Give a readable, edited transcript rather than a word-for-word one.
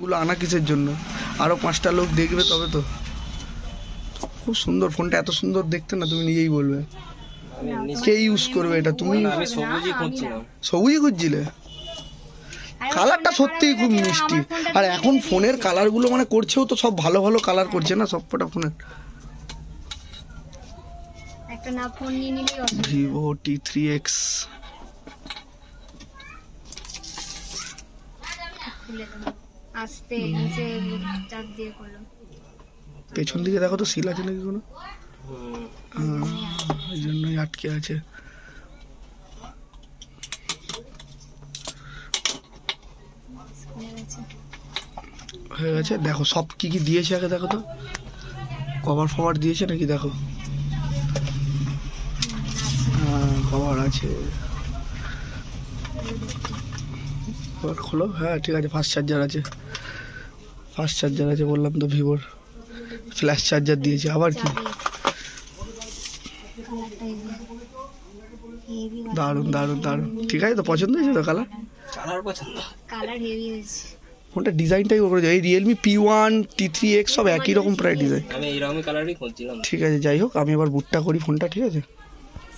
গুলো আনা কিসের জন্য? আরো 5টা লোক দেখবে তবে তো। খুব সুন্দর ফোনটা, এত সুন্দর দেখতে না তুমি নিজেই বলবে। কে ইউজ করবে এটা? তুমি? আমি সবুজই খুঁজছিলাম। সবুজই খুঁজছিলে? কালারটা সত্যিই খুব মিষ্টি। আর এখন ফোনের কালারগুলো মানে করছেও তো সব ভালো ভালো কালার করছে না সবকটা ফোনের। একটা না ফোন নিয়ে নিলেই অসুবিধা। Vivo T3X। খুলে দেবো আস্তে নিচে চাপ দিয়ে করলো। পেছন দিকে দেখো তো সিল আছে নাকি কোনো? ওই জন্যই আটকে আছে। হয়ে গেছে। দেখো সব কি কি দিয়েছে আগে দেখো তো। কভার ফভার দিয়েছে নাকি দেখো। হ্যাঁ কভার আছে। কভার খোলো। হ্যাঁ ঠিক আছে। ফাস্ট চার্জার আছে, ফাস্ট চার্জার আছে বললাম তো। ভিভোর ফ্ল্যাশ চার্জার দিয়েছে। আবার কি দারুণ দারুণ দারুণ। ঠিক আছে তো, পছন্দ হয়েছে তো কালার? কালার পছন্দ, কালার হেভি হয়েছে। ফোনটা ডিজাইনটাই করে এই রিয়েলমি P1 T3X সব একই রকম প্রায় ডিজাইন। আমি এইরকমই কালারই খুঁজছিলাম। ঠিক আছে যাই হোক, আমি এবার বুটটা করি ফোনটা, ঠিক আছে।